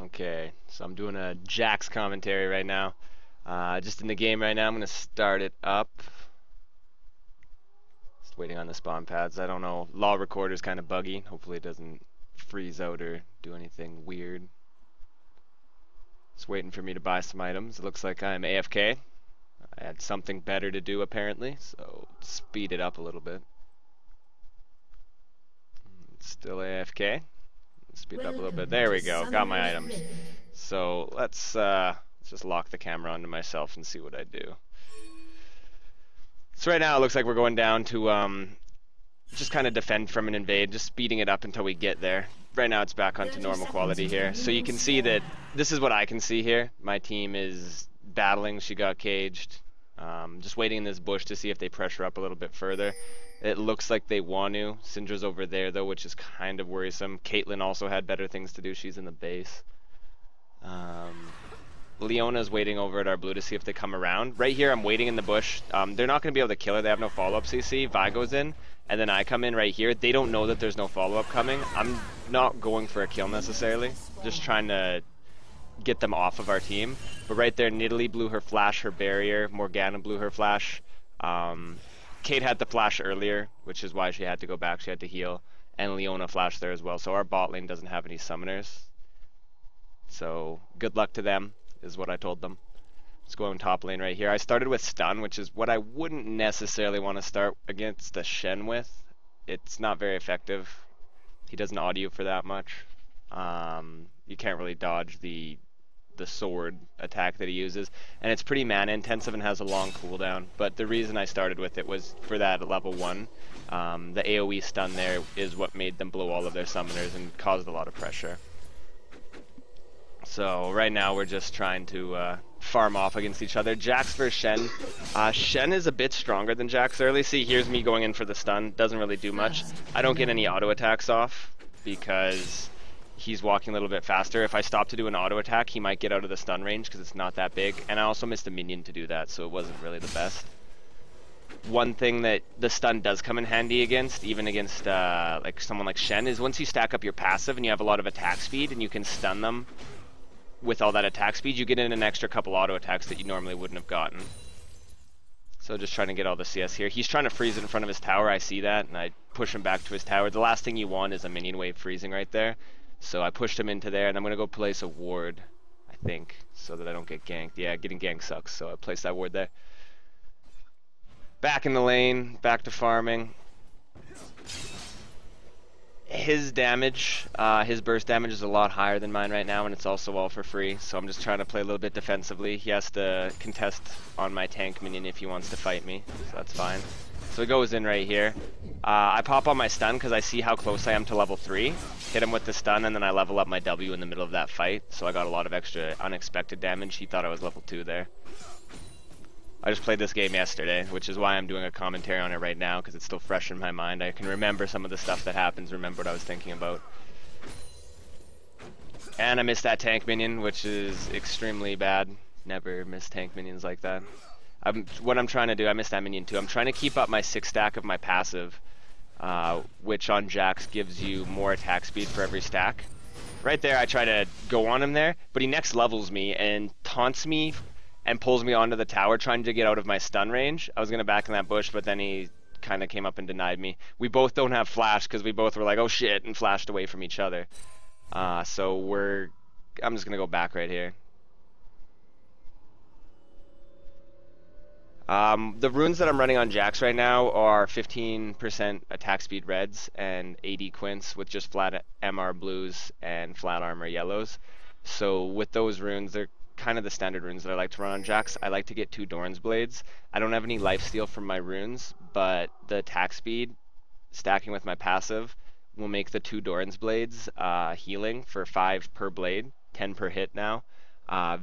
Okay, so I'm doing a Jax commentary right now. Just in the game right now. I'm gonna start it up. Just waiting on the spawn pads. I don't know. Law recorder's kind of buggy. Hopefully it doesn't freeze out or do anything weird. Just waiting for me to buy some items. It looks like I'm AFK. I had something better to do apparently, so speed it up a little bit. Still AFK. Speed it up a little bit. There we go. Got my items. So let's just lock the camera onto myself and see what I do. So right now it looks like we're going down to just kind of defend from an invade, just speeding it up until we get there. Right now it's back onto normal quality here. So you can see that this is what I can see here. My team is battling. She got caged. Just waiting in this bush to see if they pressure up a little bit further. It looks like they want to. Syndra's over there though, which is kind of worrisome. Caitlyn also had better things to do. She's in the base. Leona's waiting over at our blue to see if they come around. Right here I'm waiting in the bush. They're not going to be able to kill her. They have no follow-up CC. Vi goes in, and then I come in right here. They don't know that there's no follow-up coming. I'm not going for a kill necessarily. Just trying to get them off of our team. But right there, Nidalee blew her flash, her barrier. Morgana blew her flash. Kate had the flash earlier, which is why she had to go back. She had to heal. And Leona flashed there as well. So our bot lane doesn't have any summoners. So good luck to them, is what I told them. Let's go in top lane right here. I started with stun, which is what I wouldn't necessarily want to start against the Shen with. It's not very effective. He doesn't audio for that much. You can't really dodge the sword attack that he uses, and it's pretty mana intensive and has a long cooldown. But the reason I started with it was for that level 1. The AoE stun there is what made them blow all of their summoners and caused a lot of pressure. So right now we're just trying to farm off against each other. Jax versus Shen. Shen is a bit stronger than Jax early. See, here's me going in for the stun. Doesn't really do much. I don't get any auto attacks off because he's walking a little bit faster. If I stop to do an auto attack, he might get out of the stun range because it's not that big. And I also missed a minion to do that, so it wasn't really the best. One thing that the stun does come in handy against, even against like someone like Shen, is once you stack up your passive and you have a lot of attack speed and you can stun them with all that attack speed, you get in an extra couple auto attacks that you normally wouldn't have gotten. So just trying to get all the CS here. He's trying to freeze it in front of his tower. I see that, and I push him back to his tower. The last thing you want is a minion wave freezing right there. So I pushed him into there, and I'm going to go place a ward, I think, so that I don't get ganked. Yeah, getting ganked sucks, so I placed that ward there. Back in the lane, back to farming. His damage, his burst damage is a lot higher than mine right now, and it's also all for free. So I'm just trying to play a little bit defensively. He has to contest on my tank minion if he wants to fight me, so that's fine. So he goes in right here. I pop on my stun because I see how close I am to level 3. Hit him with the stun, and then I level up my W in the middle of that fight. So I got a lot of extra unexpected damage. He thought I was level 2 there. I just played this game yesterday, which is why I'm doing a commentary on it right now, because it's still fresh in my mind. I can remember some of the stuff that happens, remember what I was thinking about. And I missed that tank minion, which is extremely bad. Never miss tank minions like that. What I'm trying to do, I missed that minion too. I'm trying to keep up my 6 stack of my passive, which on Jax gives you more attack speed for every stack. Right there, I try to go on him there, but he next levels me and taunts me and pulls me onto the tower trying to get out of my stun range. I was going to back in that bush, but then he kind of came up and denied me. We both don't have flash because we both were like, oh shit, and flashed away from each other. So I'm just going to go back right here. The runes that I'm running on Jax right now are 15% attack speed reds and 80 quints with just flat MR blues and flat armor yellows. So with those runes, they're kind of the standard runes that I like to run on Jax. I like to get 2 Doran's Blades. I don't have any lifesteal from my runes, but the attack speed stacking with my passive will make the 2 Doran's Blades healing for 5 per blade, 10 per hit now.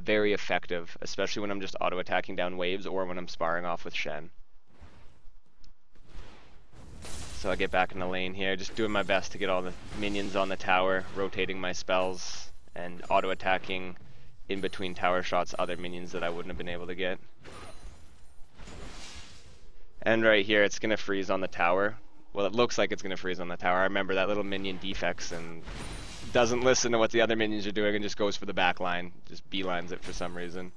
Very effective, especially when I'm just auto-attacking down waves or when I'm sparring off with Shen. So I get back in the lane here, just doing my best to get all the minions on the tower, rotating my spells, and auto-attacking in between tower shots other minions that I wouldn't have been able to get. And right here, it's going to freeze on the tower. Well, it looks like it's going to freeze on the tower. I remember that little minion defects and doesn't listen to what the other minions are doing and just goes for the back line. Just beelines it for some reason.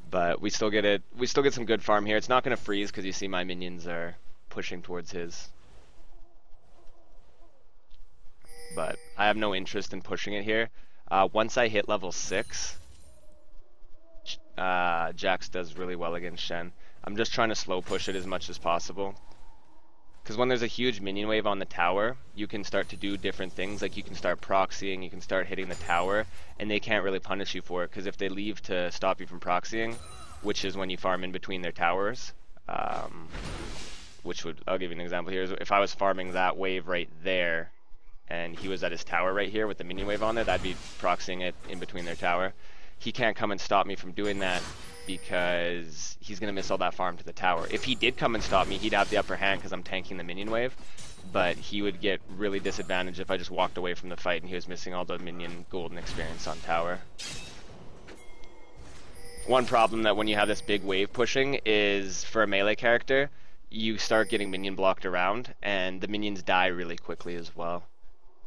But we still get it. We still get some good farm here. It's not going to freeze because you see my minions are pushing towards his. But I have no interest in pushing it here. Once I hit level 6, Jax does really well against Shen. I'm just trying to slow push it as much as possible. Because when there's a huge minion wave on the tower, you can start to do different things. Like you can start proxying, you can start hitting the tower, and they can't really punish you for it. Because if they leave to stop you from proxying, which is when you farm in between their towers, which would, I'll give you an example here. If I was farming that wave right there, and he was at his tower right here with the minion wave on there, that'd be proxying it in between their tower. He can't come and stop me from doing that because he's going to miss all that farm to the tower. If he did come and stop me, he'd have the upper hand because I'm tanking the minion wave, but he would get really disadvantaged if I just walked away from the fight and he was missing all the minion golden experience on tower. One problem that when you have this big wave pushing is, for a melee character, you start getting minion blocked around, and the minions die really quickly as well.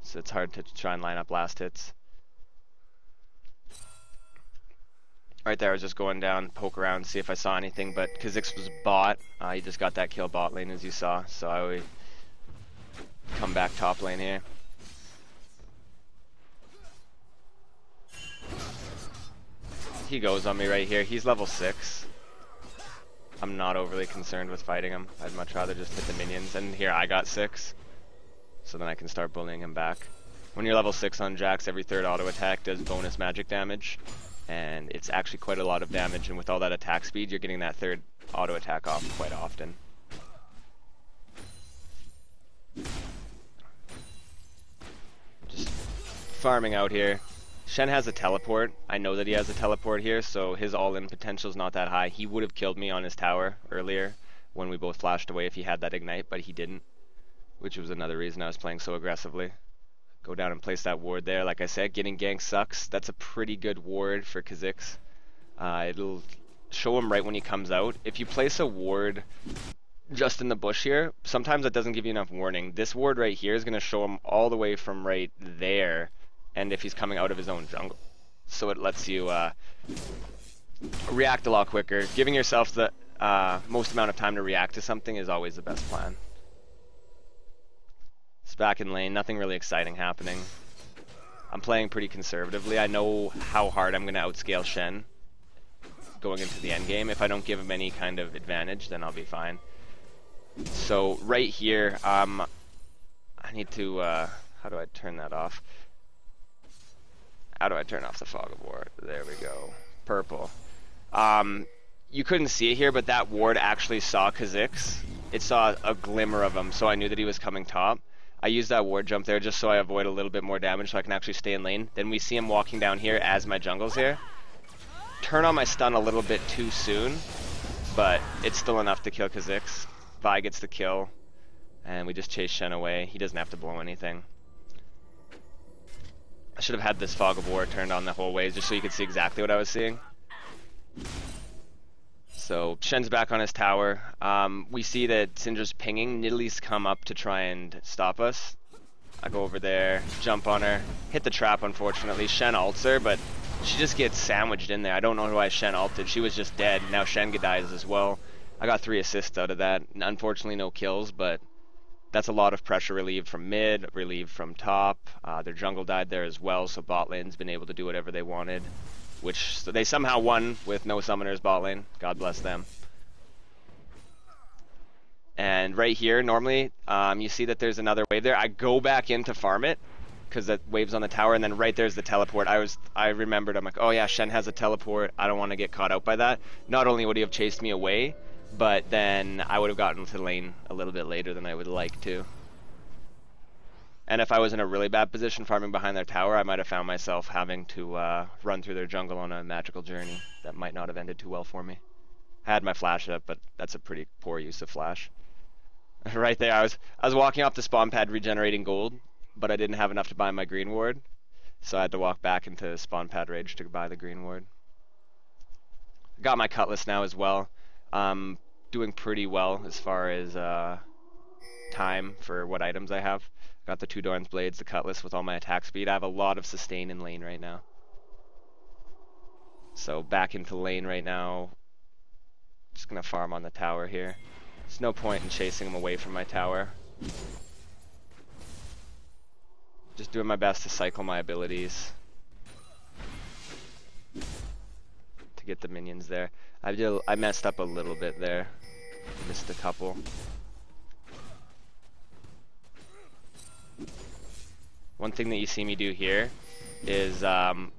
So it's hard to try and line up last hits. Right there, I was just going down, poke around, see if I saw anything, but Kha'Zix was bot. He just got that kill bot lane, as you saw, so I would come back top lane here. He goes on me right here. He's level 6. I'm not overly concerned with fighting him. I'd much rather just hit the minions, and here I got 6. So then I can start bullying him back. When you're level 6 on Jax, every third auto attack does bonus magic damage. And it's actually quite a lot of damage, and with all that attack speed, you're getting that third auto attack off quite often. Just farming out here. Shen has a teleport. I know that he has a teleport here, so his all-in potential is not that high. He would have killed me on his tower earlier when we both flashed away if he had that ignite, but he didn't, which was another reason I was playing so aggressively. Go down and place that ward there. Like I said, getting gank sucks. That's a pretty good ward for Kha'Zix. It'll show him right when he comes out. If you place a ward just in the bush here, sometimes that doesn't give you enough warning. This ward right here is going to show him all the way from right there, and if he's coming out of his own jungle. So it lets you react a lot quicker. Giving yourself the most amount of time to react to something is always the best plan. It's back in lane, nothing really exciting happening. I'm playing pretty conservatively. I know how hard I'm going to outscale Shen going into the end game. If I don't give him any kind of advantage, then I'll be fine. So right here, I need to, how do I turn that off? How do I turn off the fog of war? There we go. Purple. You couldn't see it here, but that ward actually saw Kha'Zix. It saw a glimmer of him, so I knew that he was coming top. I used that ward jump there just so I avoid a little bit more damage so I can actually stay in lane. Then we see him walking down here as my jungle's here. Turn on my stun a little bit too soon, but it's still enough to kill Kha'Zix. Vi gets the kill, and we just chase Shen away. He doesn't have to blow anything. I should have had this fog of war turned on the whole way just so you could see exactly what I was seeing. So Shen's back on his tower. We see that Syndra's pinging. Nidalee's come up to try and stop us. I go over there, jump on her, hit the trap unfortunately. Shen ults her, but she just gets sandwiched in there. I don't know why Shen ulted. She was just dead. Now Shen dies as well. I got 3 assists out of that. Unfortunately no kills, but that's a lot of pressure relieved from mid, relieved from top. Their jungle died there as well, so bot lane's been able to do whatever they wanted. Which they somehow won with no summoners bot lane. God bless them. And right here, normally, you see that there's another wave there. I go back in to farm it because that wave's on the tower, and then right there's the teleport. I remembered. I'm like, oh yeah, Shen has a teleport. I don't want to get caught out by that. Not only would he have chased me away, but then I would have gotten to lane a little bit later than I would like to. And if I was in a really bad position farming behind their tower, I might have found myself having to run through their jungle on a magical journey. That might not have ended too well for me. I had my flash up, but that's a pretty poor use of flash. Right there, I was walking off the spawn pad regenerating gold, but I didn't have enough to buy my green ward, so I had to walk back into spawn pad rage to buy the green ward. Got my cutlass now as well. Doing pretty well as far as time for what items I have. Got the 2 Doran's Blades, the Cutlass with all my attack speed. I have a lot of sustain in lane right now. So back into lane right now. Just gonna farm on the tower here. There's no point in chasing him away from my tower. Just doing my best to cycle my abilities to get the minions there. I messed up a little bit there. Missed a couple. One thing that you see me do here is 1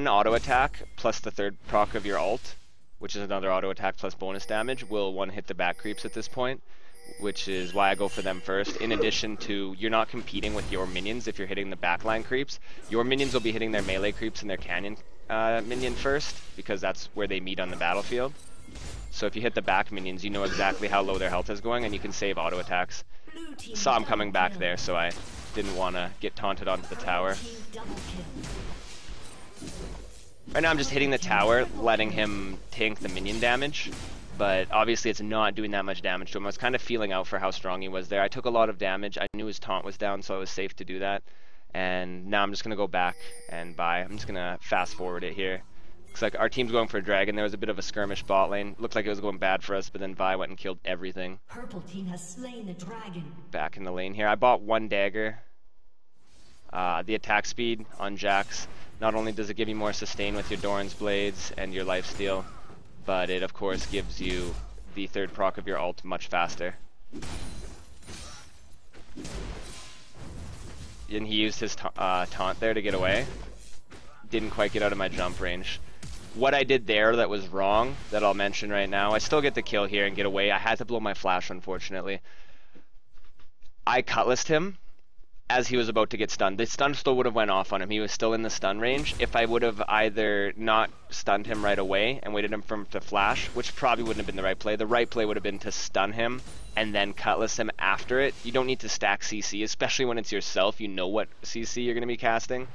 auto attack plus the 3rd proc of your ult, which is another auto attack plus bonus damage, will 1-hit the back creeps at this point, which is why I go for them first. In addition to, you're not competing with your minions if you're hitting the backline creeps. Your minions will be hitting their melee creeps and their canyon minion first, because that's where they meet on the battlefield. So if you hit the back minions, you know exactly how low their health is going, and you can save auto attacks. Saw him coming back there, so I didn't want to get taunted onto the tower. Right now I'm just hitting the tower, letting him tank the minion damage, but obviously it's not doing that much damage to him. I was kind of feeling out for how strong he was there. I took a lot of damage. I knew his taunt was down, so I was safe to do that. And now I'm just going to go back and buy. I'm just going to fast forward it here. Looks like our team's going for a dragon. There was a bit of a skirmish bot lane. Looked like it was going bad for us, but then Vi went and killed everything. Purple team has slain the dragon. Back in the lane here. I bought 1 dagger. The attack speed on Jax. Not only does it give you more sustain with your Doran's Blades and your lifesteal, but it of course gives you the 3rd proc of your ult much faster. And he used his taunt there to get away. Didn't quite get out of my jump range. What I did there that was wrong, that I'll mention right now, I still get the kill here and get away. I had to blow my flash, unfortunately. I cutlassed him as he was about to get stunned. The stun still would have went off on him. He was still in the stun range. If I would have either not stunned him right away and waited for him to flash, which probably wouldn't have been the right play. The right play would have been to stun him and then cutlass him after it. You don't need to stack CC, especially when it's yourself. You know what CC you're going to be casting.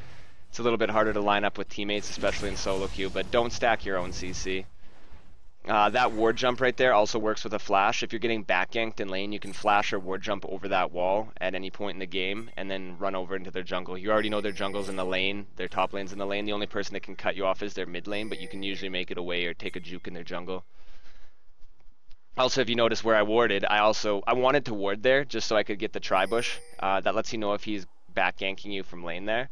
It's a little bit harder to line up with teammates, especially in solo queue, but don't stack your own CC. That ward jump right there also works with a flash. If you're getting back ganked in lane, you can flash or ward jump over that wall at any point in the game and then run over into their jungle. You already know their jungle's in the lane, their top lane's in the lane. The only person that can cut you off is their mid lane, but you can usually make it away or take a juke in their jungle. Also, if you notice where I warded, I wanted to ward there just so I could get the tri-bush. That lets you know if he's back ganking you from lane there.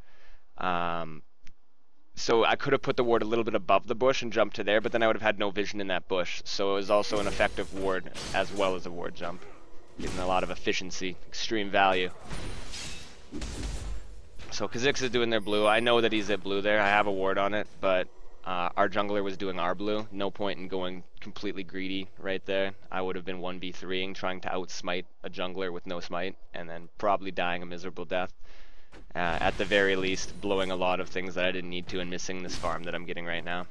So I could have put the ward a little bit above the bush and jumped to there, but then I would have had no vision in that bush. So it was also an effective ward as well as a ward jump. Getting a lot of efficiency, extreme value. So Kha'Zix is doing their blue. I know that he's at blue there. I have a ward on it, but our jungler was doing our blue. No point in going completely greedy right there. I would have been 1v3ing, trying to outsmite a jungler with no smite, and then probably dying a miserable death. At the very least, blowing a lot of things that I didn't need to and missing this farm that I'm getting right now.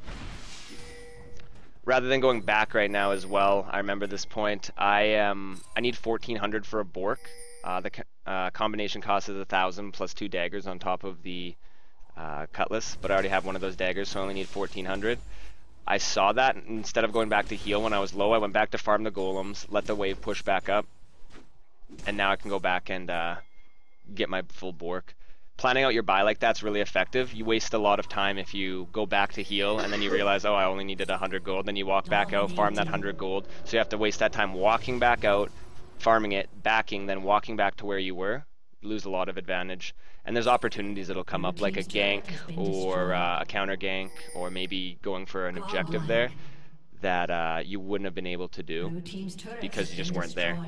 Rather than going back right now as well, I remember this point. I need 1400 for a Bork. The combination cost is 1000 plus 2 daggers on top of the cutlass, but I already have one of those daggers, so I only need 1400. I saw that, and instead of going back to heal when I was low, I went back to farm the golems, let the wave push back up, and now I can go back and get my full Bork. Planning out your buy like that's really effective. You waste a lot of time if you go back to heal and then you realize, oh, I only needed 100 gold. Then you walk back out, farm that 100 gold. So you have to waste that time walking back out, farming it, backing, then walking back to where you were. You lose a lot of advantage. And there's opportunities that'll come up, like a gank or a counter gank, or maybe going for an objective there that you wouldn't have been able to do because you just weren't there.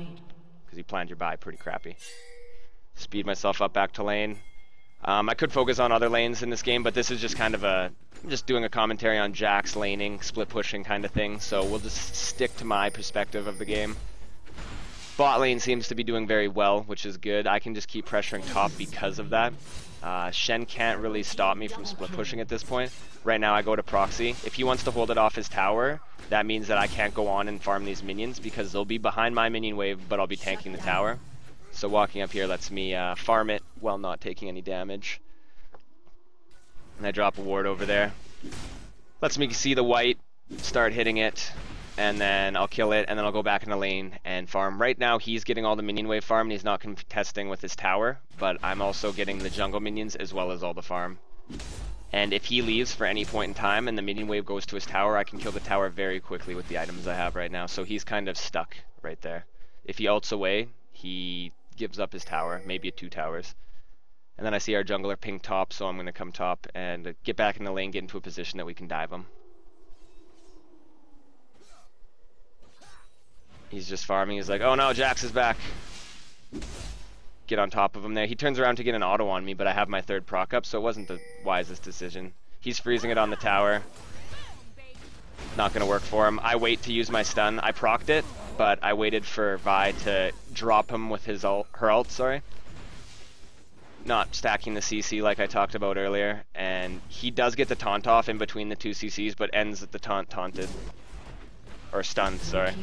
Because you planned your buy pretty crappy. Speed myself up back to lane. I could focus on other lanes in this game, but this is just kind of just doing a commentary on Jax laning, split pushing kind of thing, so we'll just stick to my perspective of the game. Bot lane seems to be doing very well, which is good. I can just keep pressuring top because of that. Shen can't really stop me from split pushing at this point. Right now I go to proxy. If he wants to hold it off his tower, that means that I can't go on and farm these minions because they'll be behind my minion wave, but I'll be tanking the tower. So walking up here lets me farm it while not taking any damage. And I drop a ward over there. Lets me see the white, start hitting it. and then I'll kill it, and then I'll go back in the lane and farm. Right now, he's getting all the minion wave farm, and he's not contesting with his tower, but I'm also getting the jungle minions as well as all the farm. And if he leaves for any point in time and the minion wave goes to his tower, I can kill the tower very quickly with the items I have right now. So he's kind of stuck right there. If he ults away, he gives up his tower, maybe 2 towers. And then I see our jungler ping top, so I'm going to come top and get back in the lane, get into a position that we can dive him. He's just farming. He's like, oh no, Jax is back. Get on top of him there. He turns around to get an auto on me, but I have my 3rd proc up, so it wasn't the wisest decision. He's freezing it on the tower. Not going to work for him. I wait to use my stun. I procced it, but I waited for Vi to drop him with his ult, her ult, sorry. Not stacking the CC like I talked about earlier, and he does get the taunt off in between the 2 CCs, but ends at the taunted. Or stunned, sorry.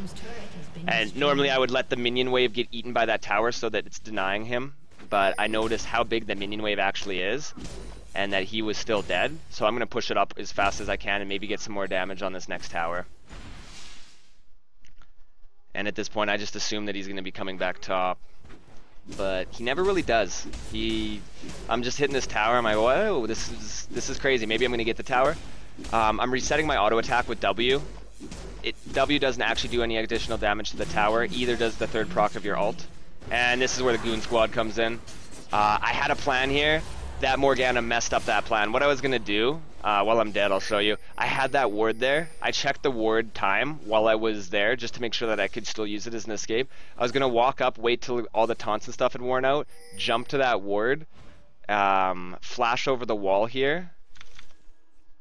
And normally I would let the minion wave get eaten by that tower so that it's denying him, but I noticed how big the minion wave actually is, and that he was still dead, so I'm going to push it up as fast as I can and maybe get some more damage on this next tower. And at this point I just assume that he's going to be coming back top, but he never really does. I'm just hitting this tower, I'm like, whoa, this is crazy. Maybe I'm going to get the tower. I'm resetting my auto attack with W. W doesn't actually do any additional damage to the tower, either does the 3rd proc of your ult. And this is where the Goon Squad comes in. I had a plan here. That Morgana messed up that plan. What I was going to do, while I'm dead, I'll show you. I had that ward there. I checked the ward time while I was there, just to make sure that I could still use it as an escape. I was going to walk up, wait till all the taunts and stuff had worn out, jump to that ward, flash over the wall here,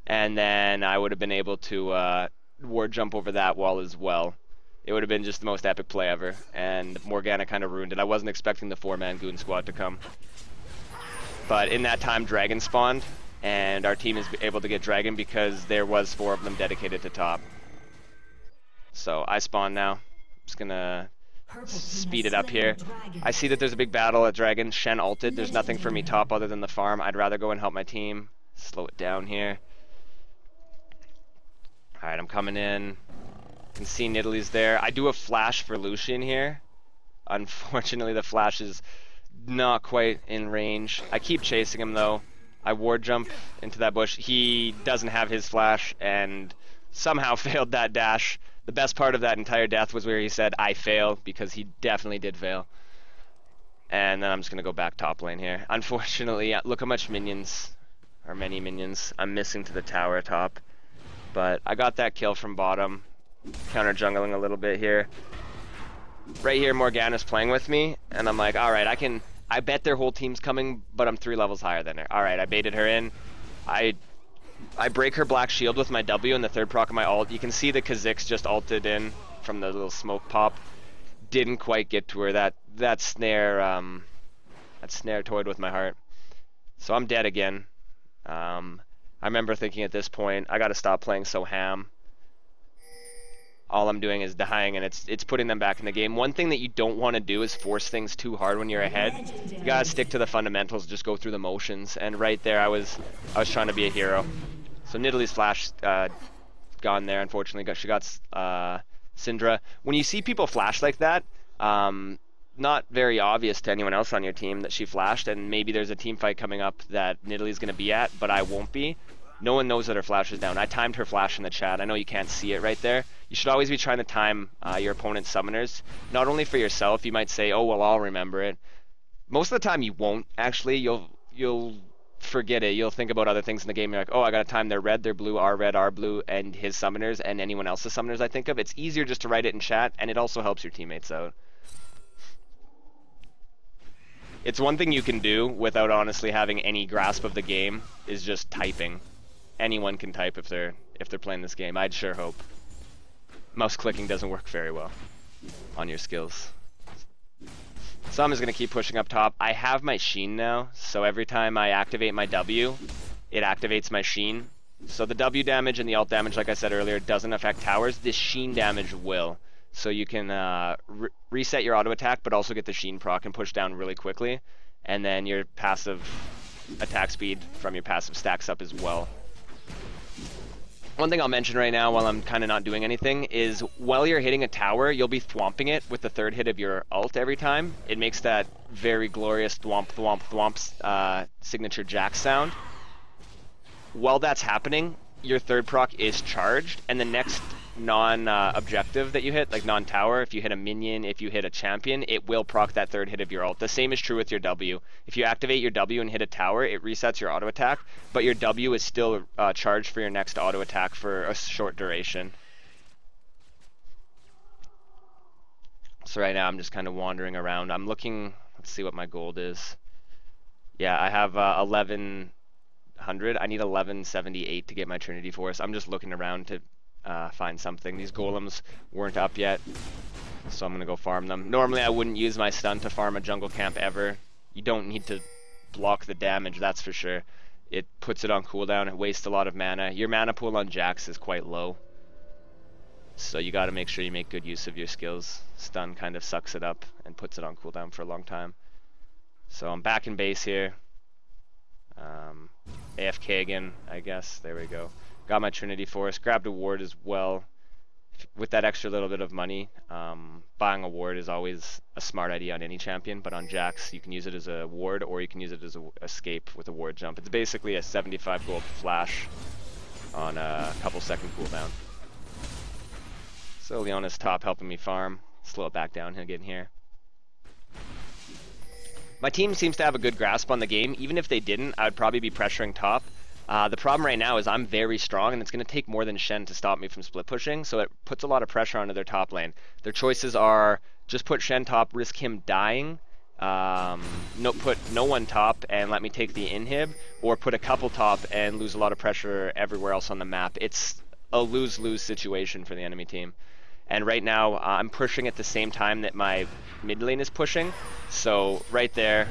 and then I would have been able to ward jump over that wall as well. It would have been just the most epic play ever, and Morgana kind of ruined it. I wasn't expecting the 4-man Goon Squad to come. But in that time, Dragon spawned, and our team is able to get Dragon because there was 4 of them dedicated to top. So I spawn now. I'm just gonna speed it up here. I see that there's a big battle at Dragon. Shen ulted. There's nothing for me top other than the farm. I'd rather go and help my team. Slow it down here. Alright, I'm coming in. You can see Nidalee's there. I do a flash for Lucian here. Unfortunately, the flash is not quite in range. I keep chasing him, though. I ward jump into that bush. He doesn't have his flash and somehow failed that dash. The best part of that entire death was where he said, I fail, because he definitely did fail. And then I'm just going to go back top lane here. Unfortunately, look how much minions, or many minions, I'm missing to the tower top. But I got that kill from bottom, counter jungling a little bit here. Right here, Morgana's playing with me, and I'm like, alright, I bet their whole team's coming, but I'm 3 levels higher than her. Alright, I baited her in. I break her black shield with my W and the 3rd proc of my ult. You can see the Kha'Zix just ulted in from the little smoke pop. Didn't quite get to her. That snare toyed with my heart. So I'm dead again. I remember thinking at this point, I gotta stop playing so ham. All I'm doing is dying, and it's putting them back in the game. One thing that you don't want to do is force things too hard when you're ahead. You gotta stick to the fundamentals, just go through the motions. And right there, I was trying to be a hero. So Nidalee's flash gone there. Unfortunately, she got Syndra. When you see people flash like that, not very obvious to anyone else on your team that she flashed, and maybe there's a team fight coming up that Nidalee's going to be at, but I won't be. No one knows that her flash is down. I timed her flash in the chat. I know you can't see it right there. You should always be trying to time your opponent's summoners, not only for yourself. You might say, oh, well, I'll remember it. Most of the time you won't, actually. You'll forget it. You'll think about other things in the game. You're like, oh, I got to time their red, their blue, our red, our blue, and his summoners, and anyone else's summoners I think of. It's easier just to write it in chat, and it also helps your teammates out. It's one thing you can do without honestly having any grasp of the game is just typing. Anyone can type if they're playing this game. I'd sure hope. Mouse clicking doesn't work very well on your skills. So I'm just going to keep pushing up top. I have my Shen now, so every time I activate my W, it activates my Shen. So the W damage and the ult damage, like I said earlier, doesn't affect towers. This Shen damage will. So you can reset your auto attack, but also get the Shen proc and push down really quickly. And then your passive attack speed from your passive stacks up as well. One thing I'll mention right now while I'm kind of not doing anything is while you're hitting a tower, you'll be thwomping it with the third hit of your ult every time. It makes that very glorious thwomp, thwomp, thwomp signature Jax sound. While that's happening, your third proc is charged, and the next non-objective that you hit, like non-tower, if you hit a minion, if you hit a champion, it will proc that third hit of your ult. The same is true with your W. If you activate your W and hit a tower, it resets your auto attack, but your W is still charged for your next auto attack for a short duration. So right now I'm just kind of wandering around. I'm looking, let's see what my gold is. Yeah, I have 1100. I need 1178 to get my Trinity Force. I'm just looking around to find something. These golems weren't up yet, so I'm gonna go farm them. Normally I wouldn't use my stun to farm a jungle camp ever. You don't need to block the damage, that's for sure. It puts it on cooldown, it wastes a lot of mana. Your mana pool on Jax is quite low, so you gotta make sure you make good use of your skills. Stun kind of sucks it up and puts it on cooldown for a long time. So I'm back in base here. AFK again, I guess. There we go. Got my Trinity Force, grabbed a ward as well. With that extra little bit of money, buying a ward is always a smart idea on any champion, but on Jax you can use it as a ward or you can use it as a escape with a ward jump. It's basically a 75 gold flash on a couple second cooldown. So Leona's top helping me farm, slow it back down again here. My team seems to have a good grasp on the game. Even if they didn't, I would probably be pressuring top. The problem right now is I'm very strong, and it's going to take more than Shen to stop me from split pushing, so it puts a lot of pressure onto their top lane. Their choices are just put Shen top, risk him dying, put no one top and let me take the inhib, or put a couple top and lose a lot of pressure everywhere else on the map. It's a lose-lose situation for the enemy team. And right now, I'm pushing at the same time that my mid lane is pushing, so right there,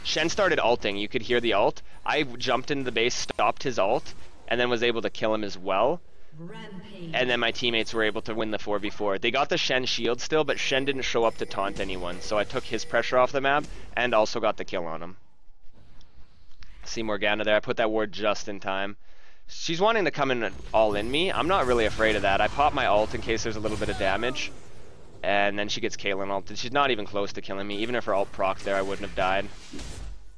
Shen started ulting. You could hear the ult. I jumped into the base, stopped his ult, and then was able to kill him as well. Rampage. And then my teammates were able to win the 4v4. They got the Shen shield still, but Shen didn't show up to taunt anyone, so I took his pressure off the map and also got the kill on him. See Morgana there. I put that ward just in time. She's wanting to come in all in me. I'm not really afraid of that. I pop my ult in case there's a little bit of damage, and then she gets Kaylin ulted. She's not even close to killing me. Even if her ult proc there, I wouldn't have died.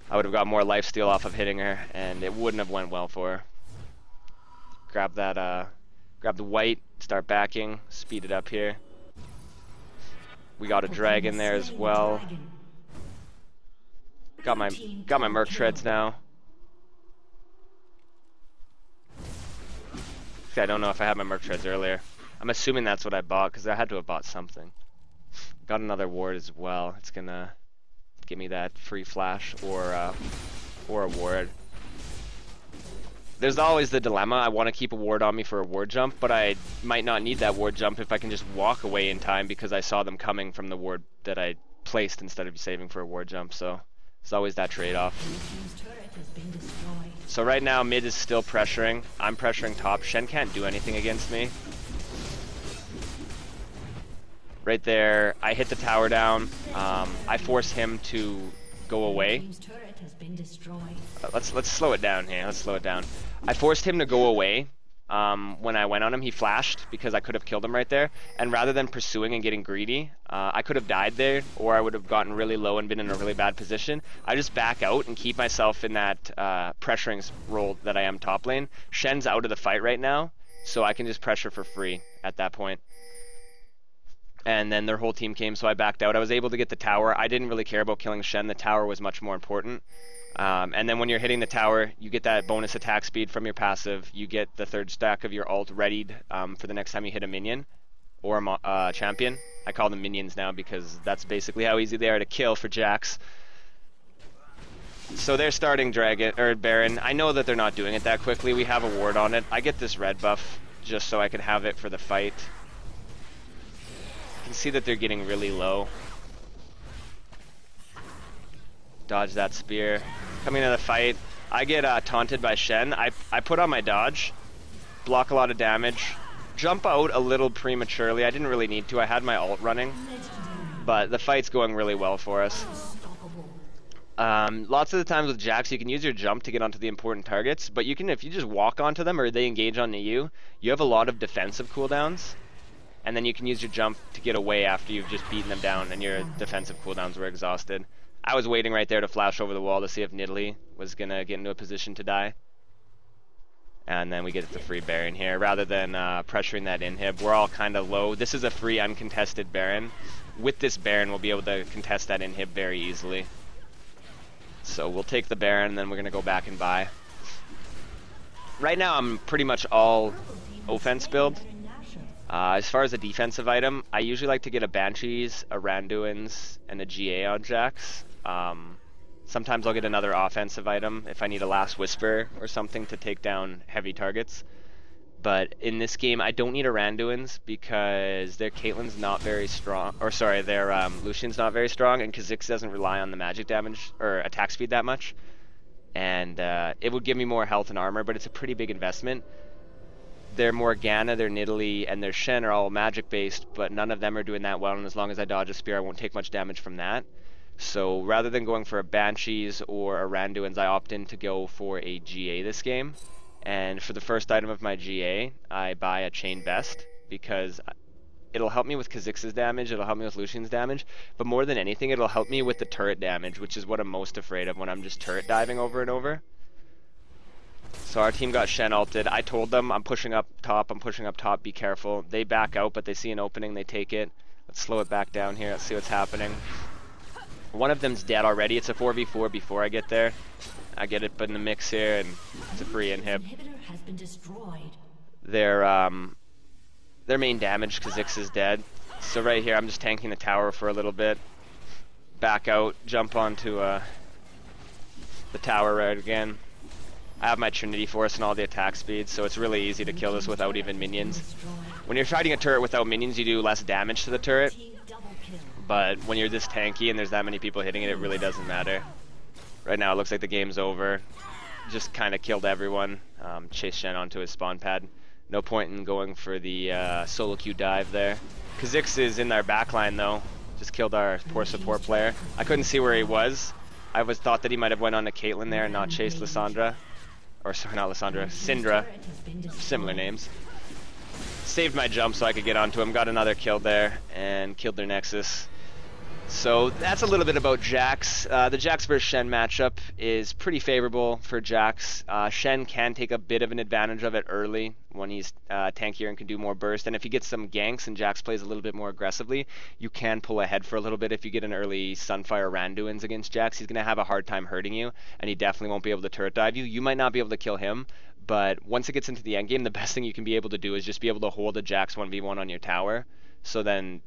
I would have got more lifesteal off of hitting her, and it wouldn't have went well for her. Grab that, grab the white, start backing, speed it up here. We got a dragon there as well. Got my Merc treads now. See, I don't know if I had my Merc treads earlier. I'm assuming that's what I bought, because I had to have bought something. Got another ward as well. It's gonna give me that free flash or a ward. There's always the dilemma. I want to keep a ward on me for a ward jump, but I might not need that ward jump if I can just walk away in time because I saw them coming from the ward that I placed instead of saving for a ward jump. So it's always that trade-off. So right now mid is still pressuring. I'm pressuring top. Shen can't do anything against me. Right there, I hit the tower down. I force him to go away. Let's slow it down here. Let's slow it down. I forced him to go away. When I went on him, he flashed because I could have killed him right there. And rather than pursuing and getting greedy, I could have died there, or I would have gotten really low and been in a really bad position. I just back out and keep myself in that pressuring role that I am top lane. Shen's out of the fight right now, so I can just pressure for free at that point. And then their whole team came, so I backed out. I was able to get the tower. I didn't really care about killing Shen. The tower was much more important. And then when you're hitting the tower, you get that bonus attack speed from your passive. You get the third stack of your ult readied for the next time you hit a minion or a champion. I call them minions now because that's basically how easy they are to kill for Jax. So they're starting Dragon or Baron. I know that they're not doing it that quickly. We have a ward on it. I get this red buff just so I can have it for the fight. You can see that they're getting really low. Dodge that spear. Coming into the fight, I get taunted by Shen. I put on my dodge, block a lot of damage, jump out a little prematurely. I didn't really need to. I had my ult running, but the fight's going really well for us. Lots of the times with Jax, you can use your jump to get onto the important targets, but you can, if you just walk onto them or they engage onto you, you have a lot of defensive cooldowns, and then you can use your jump to get away after you've just beaten them down and your defensive cooldowns were exhausted. I was waiting right there to flash over the wall to see if Nidalee was going to get into a position to die. And then we get the free Baron here. Rather than pressuring that inhib, we're all kind of low. This is a free uncontested Baron. With this Baron, we'll be able to contest that inhib very easily. So we'll take the Baron, and then we're going to go back and buy. Right now, I'm pretty much all offense build. As far as a defensive item, I usually like to get a Banshees, a Randuin's, and a GA on Jax. Sometimes I'll get another offensive item if I need a Last Whisper or something to take down heavy targets. But in this game, I don't need a Randuin's because their Caitlyn's not very strong, or sorry, their Lucian's not very strong, and Kha'Zix doesn't rely on the magic damage or attack speed that much. And it would give me more health and armor, but it's a pretty big investment. Their Morgana, their Nidalee, and their Shen are all magic based, but none of them are doing that well, and as long as I dodge a spear, I won't take much damage from that. So rather than going for a Banshees or a Randuin's, I opt in to go for a GA this game. And for the first item of my GA, I buy a Chain Best because it'll help me with Kha'Zix's damage, it'll help me with Lucian's damage, but more than anything, it'll help me with the turret damage, which is what I'm most afraid of when I'm just turret diving over and over. So our team got Shen ulted. I told them I'm pushing up top, be careful. They back out, but they see an opening, they take it. Let's slow it back down here, let's see what's happening. One of them's dead already. It's a 4v4 before I get there. I get it in the mix here, and it's a free inhib. Their main damage, Kha'Zix is dead. So right here, I'm just tanking the tower for a little bit. Back out, jump onto the tower right again. I have my Trinity Force and all the attack speed, so it's really easy to kill this without even minions. When you're fighting a turret without minions, you do less damage to the turret. But when you're this tanky and there's that many people hitting it, it really doesn't matter. Right now it looks like the game's over. Just kind of killed everyone. Chase Shen onto his spawn pad. No point in going for the soloQ dive there. Kha'Zix is in our backline though. Just killed our poor support player. I couldn't see where he was. I thought that he might have went on to Caitlyn there and not chased Lissandra. Or sorry, not Lissandra, Syndra. Similar names. Saved my jump so I could get onto him. Got another kill there and killed their Nexus. So that's a little bit about Jax. The Jax vs Shen matchup is pretty favorable for Jax. Shen can take a bit of an advantage of it early when he's tankier and can do more burst. And if he gets some ganks and Jax plays a little bit more aggressively, you can pull ahead for a little bit if you get an early Sunfire Randuin's against Jax. He's going to have a hard time hurting you, and he definitely won't be able to turret dive you. You might not be able to kill him, but once it gets into the endgame, the best thing you can be able to do is just be able to hold a Jax 1v1 on your tower. So then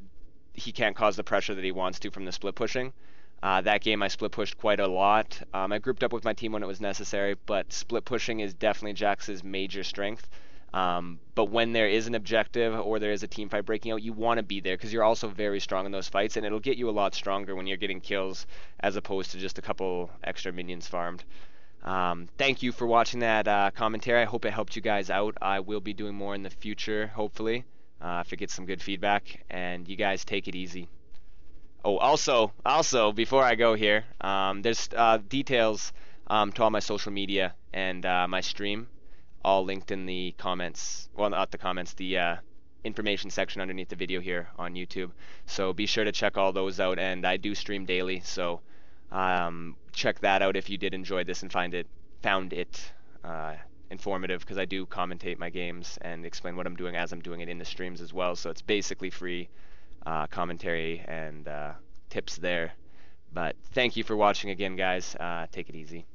he can't cause the pressure that he wants to from the split pushing. That game I split pushed quite a lot. I grouped up with my team when it was necessary, but split pushing is definitely Jax's major strength. But when there is an objective or there is a team fight breaking out, you want to be there because you're also very strong in those fights, and it'll get you a lot stronger when you're getting kills as opposed to just a couple extra minions farmed. Thank you for watching that commentary. I hope it helped you guys out. I will be doing more in the future, hopefully. If it gets some good feedback, and you guys take it easy. Oh, also, before I go here, there's details to all my social media and my stream, all linked in the comments. Well, not the comments, the information section underneath the video here on YouTube. So be sure to check all those out, and I do stream daily, so check that out if you did enjoy this and found it informative, because I do commentate my games and explain what I'm doing as I'm doing it in the streams as well, so it's basically free commentary and tips there. But thank you for watching again, guys. Take it easy.